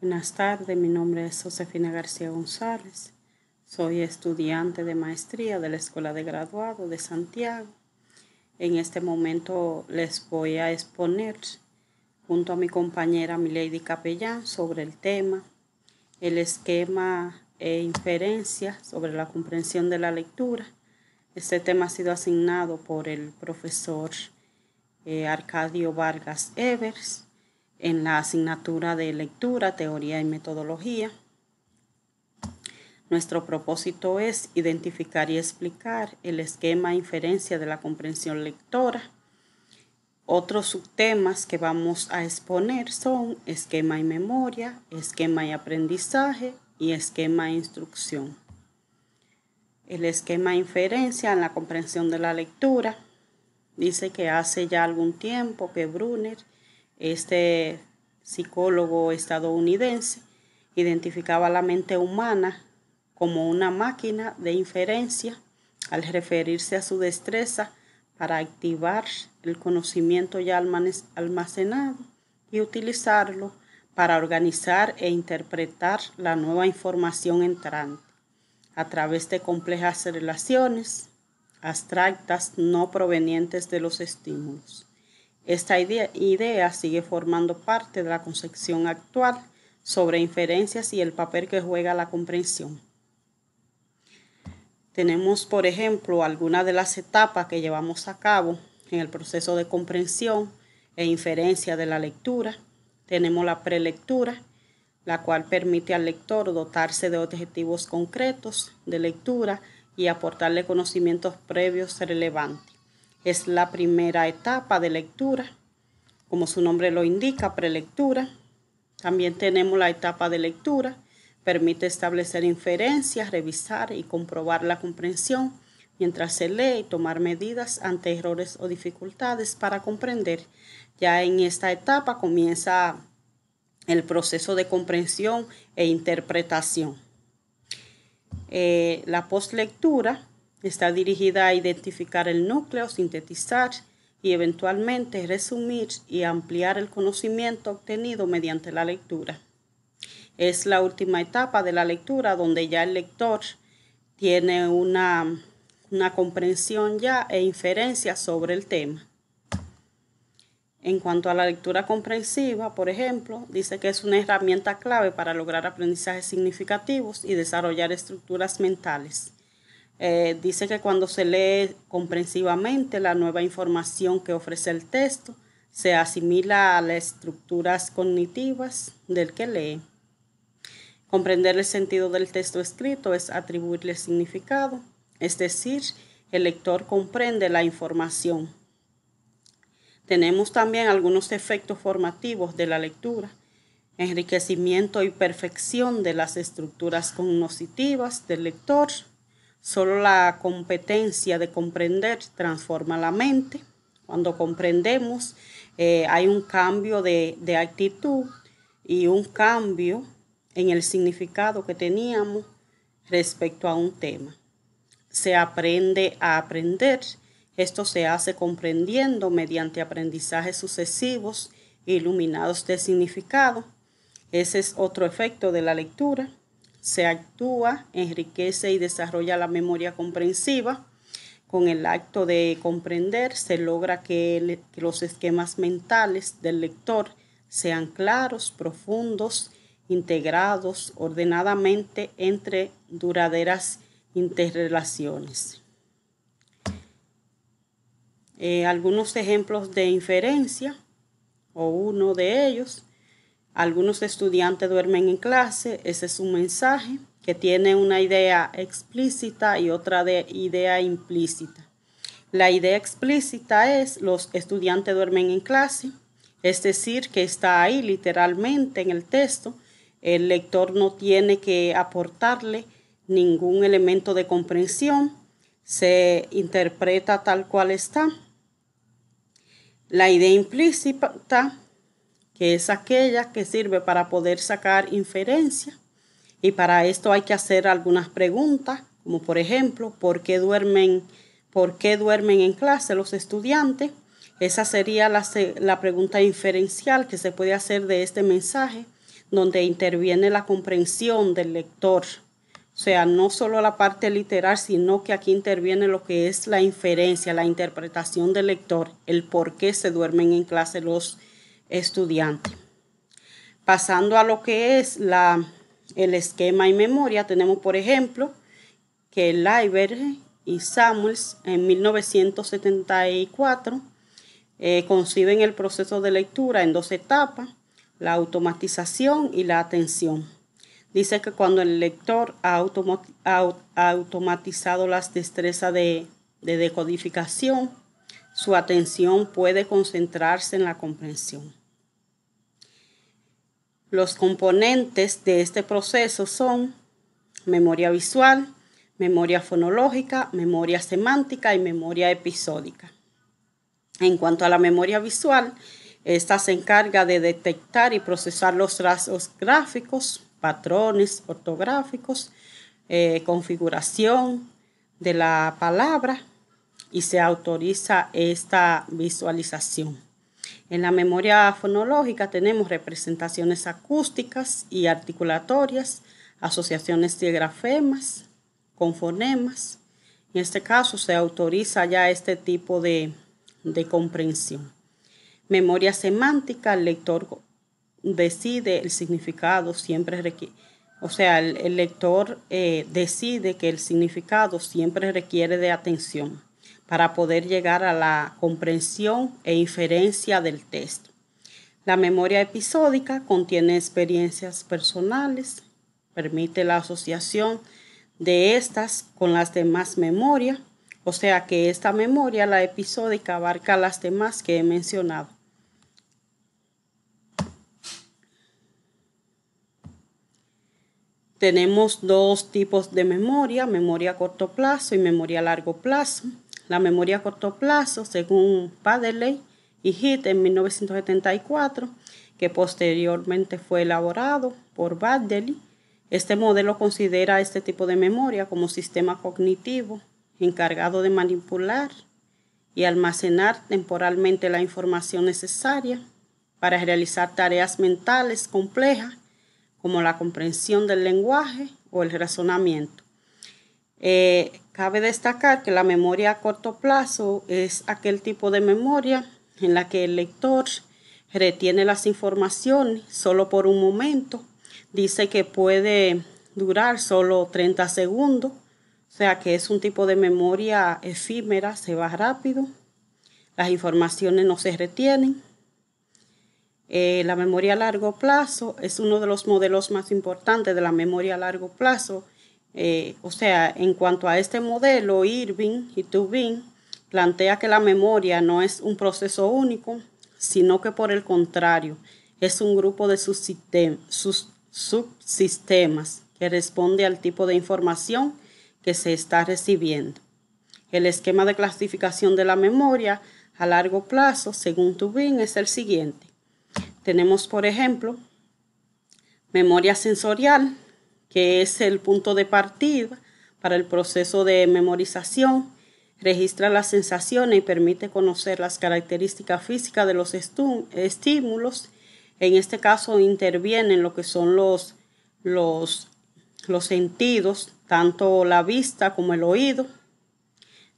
Buenas tardes, mi nombre es Josefina García González. Soy estudiante de maestría de la Escuela de Graduado de Santiago. En este momento les voy a exponer junto a mi compañera Milady Capellán sobre el tema, el esquema e inferencia sobre la comprensión de la lectura. Este tema ha sido asignado por el profesor Arcadio Vargas Evers en la asignatura de lectura, teoría y metodología. Nuestro propósito es identificar y explicar el esquema e inferencia de la comprensión lectora. Otros subtemas que vamos a exponer son esquema y memoria, esquema y aprendizaje y esquema e instrucción. El esquema e inferencia en la comprensión de la lectura dice que hace ya algún tiempo que Brunner, este psicólogo estadounidense, identificaba la mente humana como una máquina de inferencia al referirse a su destreza para activar el conocimiento ya almacenado y utilizarlo para organizar e interpretar la nueva información entrante a través de complejas relaciones abstractas no provenientes de los estímulos. Esta idea sigue formando parte de la concepción actual sobre inferencias y el papel que juega la comprensión. Tenemos, por ejemplo, algunas de las etapas que llevamos a cabo en el proceso de comprensión e inferencia de la lectura. Tenemos la prelectura, la cual permite al lector dotarse de objetivos concretos de lectura y aportarle conocimientos previos relevantes. Es la primera etapa de lectura, como su nombre lo indica, prelectura. También tenemos la etapa de lectura, permite establecer inferencias, revisar y comprobar la comprensión mientras se lee y tomar medidas ante errores o dificultades para comprender. Ya en esta etapa comienza el proceso de comprensión e interpretación. La postlectura está dirigida a identificar el núcleo, sintetizar y eventualmente resumir y ampliar el conocimiento obtenido mediante la lectura. Es la última etapa de la lectura donde ya el lector tiene una comprensión ya e inferencia sobre el tema. En cuanto a la lectura comprensiva, por ejemplo, dice que es una herramienta clave para lograr aprendizajes significativos y desarrollar estructuras mentales. Dice que cuando se lee comprensivamente, la nueva información que ofrece el texto se asimila a las estructuras cognitivas del que lee. Comprender el sentido del texto escrito es atribuirle significado, es decir, el lector comprende la información. Tenemos también algunos efectos formativos de la lectura, enriquecimiento y perfección de las estructuras cognitivas del lector. Solo la competencia de comprender transforma la mente. Cuando comprendemos, hay un cambio de actitud y un cambio en el significado que teníamos respecto a un tema. Se aprende a aprender. Esto se hace comprendiendo mediante aprendizajes sucesivos iluminados de significado. Ese es otro efecto de la lectura. Se actúa, enriquece y desarrolla la memoria comprensiva. Con el acto de comprender se logra que los esquemas mentales del lector sean claros, profundos, integrados ordenadamente entre duraderas interrelaciones. Algunos ejemplos de inferencia, o uno de ellos: algunos estudiantes duermen en clase. Ese es un mensaje que tiene una idea explícita y otra idea implícita. La idea explícita es: los estudiantes duermen en clase, es decir, que está ahí literalmente en el texto. El lector no tiene que aportarle ningún elemento de comprensión, se interpreta tal cual está. La idea implícita, que es aquella que sirve para poder sacar inferencia, y para esto hay que hacer algunas preguntas, como por ejemplo, ¿por qué duermen en clase los estudiantes? Esa sería la pregunta inferencial que se puede hacer de este mensaje. donde interviene la comprensión del lector. O sea, no solo la parte literal, sino que aquí interviene lo que es la inferencia, la interpretación del lector, el por qué se duermen en clase los estudiantes. Pasando a lo que es el esquema y memoria, tenemos por ejemplo que Liebert y Samuels en 1974 conciben el proceso de lectura en dos etapas, la automatización y la atención. Dice que cuando el lector ha automatizado las destrezas de decodificación, su atención puede concentrarse en la comprensión. Los componentes de este proceso son memoria visual, memoria fonológica, memoria semántica y memoria episódica. En cuanto a la memoria visual, esta se encarga de detectar y procesar los rasgos gráficos, patrones ortográficos, configuración de la palabra y se autoriza esta visualización. En la memoria fonológica tenemos representaciones acústicas y articulatorias, asociaciones de grafemas con fonemas. En este caso se autoriza ya este tipo de comprensión. Memoria semántica, el lector decide el significado, siempre requiere, o sea, el lector decide que el significado siempre requiere de atención para poder llegar a la comprensión e inferencia del texto. La memoria episódica contiene experiencias personales, permite la asociación de estas con las demás memorias, o sea que esta memoria, la episódica, abarca las demás que he mencionado. Tenemos dos tipos de memoria a corto plazo y memoria a largo plazo. La memoria a corto plazo, según Padeley y Heath en 1974, que posteriormente fue elaborado por Baddeley, este modelo considera este tipo de memoria como sistema cognitivo encargado de manipular y almacenar temporalmente la información necesaria para realizar tareas mentales complejas como la comprensión del lenguaje o el razonamiento. Cabe destacar que la memoria a corto plazo es aquel tipo de memoria en la que el lector retiene las informaciones solo por un momento. Dice que puede durar solo 30 segundos, o sea que es un tipo de memoria efímera, se va rápido, las informaciones no se retienen. La memoria a largo plazo es uno de los modelos más importantes de la memoria a largo plazo. O sea, en cuanto a este modelo, Irving y Tubin plantea que la memoria no es un proceso único, sino que por el contrario, es un grupo de subsistemas que responde al tipo de información que se está recibiendo. El esquema de clasificación de la memoria a largo plazo, según Tubin, es el siguiente. Tenemos, por ejemplo, memoria sensorial, que es el punto de partida para el proceso de memorización, registra las sensaciones y permite conocer las características físicas de los estímulos. En este caso intervienen lo que son los sentidos, tanto la vista como el oído.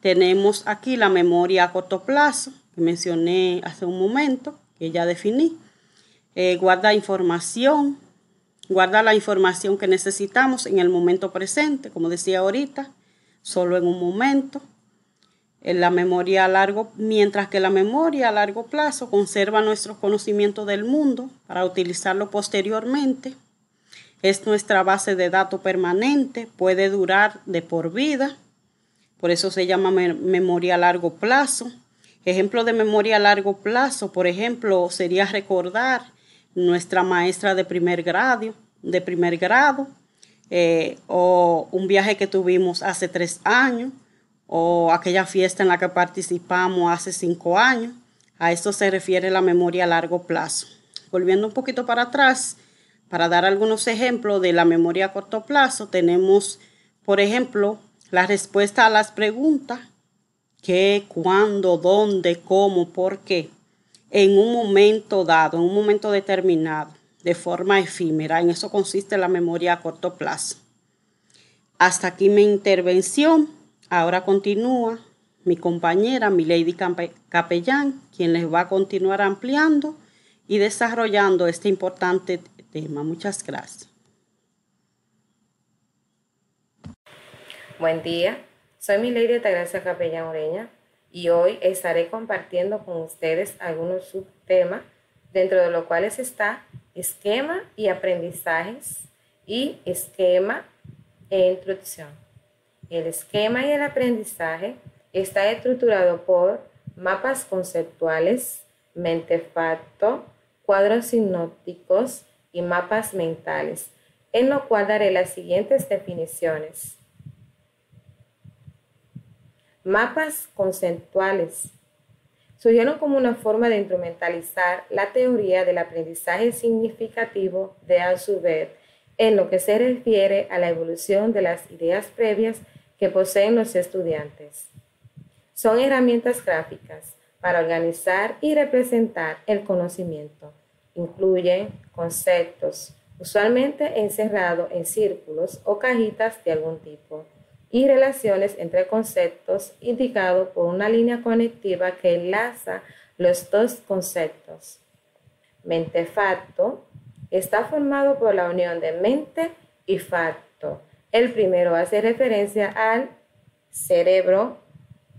Tenemos aquí la memoria a corto plazo, que mencioné hace un momento, que ya definí. Guarda la información que necesitamos en el momento presente, como decía ahorita, solo en un momento. Mientras que la memoria a largo plazo conserva nuestros conocimientos del mundo para utilizarlo posteriormente. Es nuestra base de datos permanente, puede durar de por vida, por eso se llama memoria a largo plazo. Ejemplo de memoria a largo plazo, por ejemplo, sería recordar nuestra maestra de primer grado, o un viaje que tuvimos hace 3 años, o aquella fiesta en la que participamos hace 5 años. A esto se refiere la memoria a largo plazo. Volviendo un poquito para atrás, para dar algunos ejemplos de la memoria a corto plazo, tenemos, por ejemplo, la respuesta a las preguntas: ¿qué, cuándo, dónde, cómo, por qué? En un momento dado, en un momento determinado. de forma efímera. En eso consiste la memoria a corto plazo. Hasta aquí mi intervención. Ahora continúa mi compañera Milady Capellán, quien les va a continuar ampliando y desarrollando este importante tema. Muchas gracias. Buen día, soy Milady Altagracia Capellán Ureña y hoy estaré compartiendo con ustedes algunos subtemas, dentro de los cuales está esquema y aprendizajes y esquema e introducción. El esquema y el aprendizaje está estructurado por mapas conceptuales, mente-facto, cuadros sinópticos y mapas mentales, en lo cual daré las siguientes definiciones. Mapas conceptuales surgieron como una forma de instrumentalizar la teoría del aprendizaje significativo de Althusser en lo que se refiere a la evolución de las ideas previas que poseen los estudiantes. Son herramientas gráficas para organizar y representar el conocimiento. Incluyen conceptos, usualmente encerrados en círculos o cajitas de algún tipo, y relaciones entre conceptos indicados por una línea conectiva que enlaza los dos conceptos. Mente-facto está formado por la unión de mente y facto. El primero hace referencia al cerebro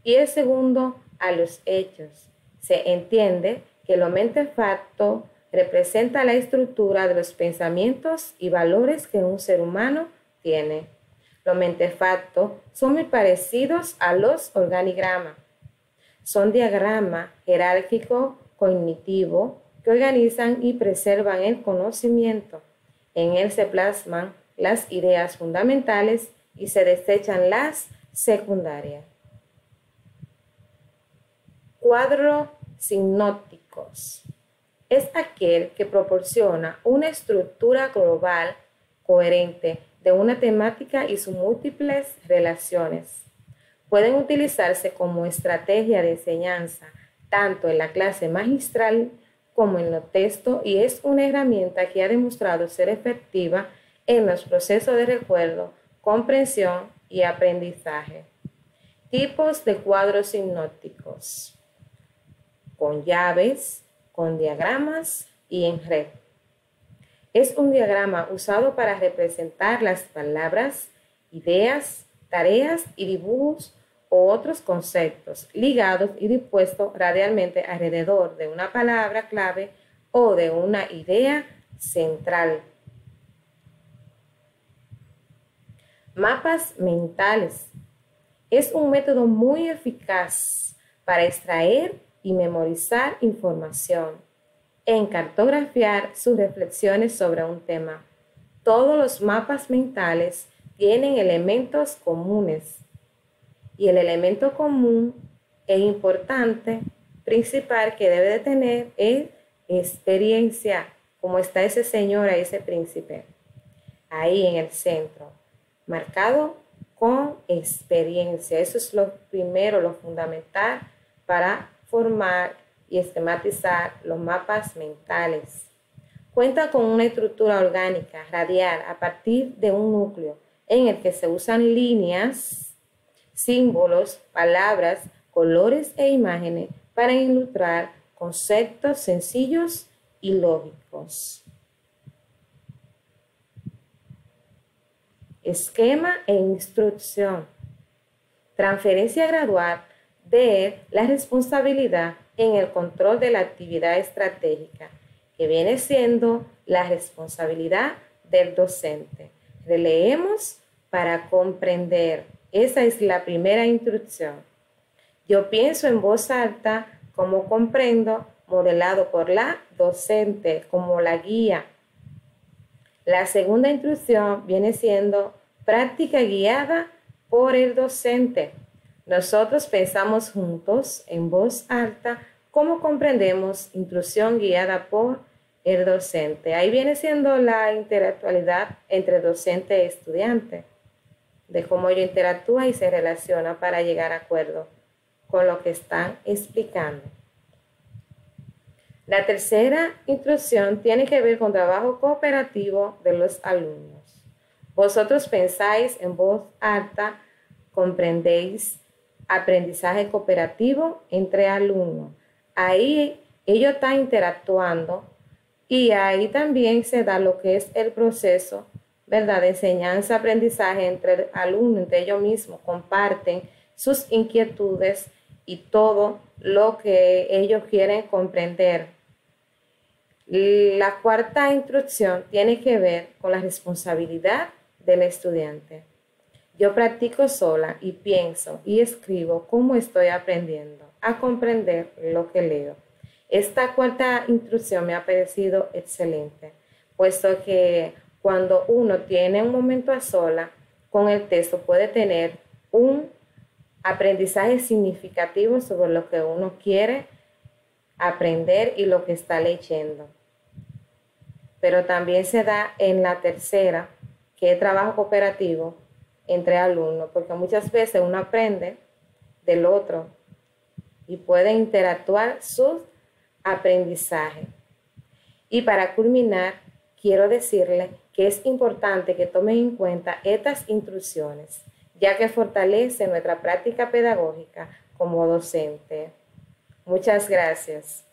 y el segundo a los hechos. Se entiende que lo mente-facto representa la estructura de los pensamientos y valores que un ser humano tiene. Los mente-facto son muy parecidos a los organigramas. Son diagramas jerárquicos cognitivos que organizan y preservan el conocimiento. En él se plasman las ideas fundamentales y se desechan las secundarias. Cuadros sinópticos. Es aquel que proporciona una estructura global coherente de una temática y sus múltiples relaciones. Pueden utilizarse como estrategia de enseñanza tanto en la clase magistral como en los textos y es una herramienta que ha demostrado ser efectiva en los procesos de recuerdo, comprensión y aprendizaje. Tipos de cuadros sinópticos: con llaves, con diagramas y en red. Es un diagrama usado para representar las palabras, ideas, tareas y dibujos o otros conceptos ligados y dispuestos radialmente alrededor de una palabra clave o de una idea central. Mapas mentales. Es un método muy eficaz para extraer y memorizar información, en cartografiar sus reflexiones sobre un tema. Todos los mapas mentales tienen elementos comunes y el elemento común e importante, principal que debe de tener es experiencia, como está ese señor, ese príncipe, ahí en el centro, marcado con experiencia. Eso es lo primero, lo fundamental para formar y esquematizar los mapas mentales. Cuenta con una estructura orgánica radial a partir de un núcleo en el que se usan líneas, símbolos, palabras, colores e imágenes para ilustrar conceptos sencillos y lógicos. Esquema e instrucción. Transferencia gradual de la responsabilidad en el control de la actividad estratégica, que viene siendo la responsabilidad del docente. Releemos para comprender. Esa es la primera instrucción. Yo pienso en voz alta, como comprendo, modelado por la docente, como la guía. La segunda instrucción viene siendo práctica guiada por el docente. Nosotros pensamos juntos en voz alta cómo comprendemos instrucción guiada por el docente. Ahí viene siendo la interactualidad entre docente y estudiante, de cómo ello interactúa y se relaciona para llegar a acuerdo con lo que están explicando. La tercera instrucción tiene que ver con trabajo cooperativo de los alumnos. Vosotros pensáis en voz alta, comprendéis aprendizaje cooperativo entre alumnos. Ahí ellos están interactuando y ahí también se da lo que es el proceso, ¿verdad?, de enseñanza-aprendizaje entre alumnos, entre ellos mismos, comparten sus inquietudes y todo lo que ellos quieren comprender. La cuarta instrucción tiene que ver con la responsabilidad del estudiante. Yo practico sola y pienso y escribo cómo estoy aprendiendo a comprender lo que leo. Esta cuarta instrucción me ha parecido excelente, puesto que cuando uno tiene un momento a sola con el texto puede tener un aprendizaje significativo sobre lo que uno quiere aprender y lo que está leyendo. Pero también se da en la tercera, que es trabajo cooperativo entre alumnos, porque muchas veces uno aprende del otro y puede interactuar su aprendizaje. Y para culminar, quiero decirle que es importante que tomen en cuenta estas instrucciones, ya que fortalece nuestra práctica pedagógica como docente. Muchas gracias.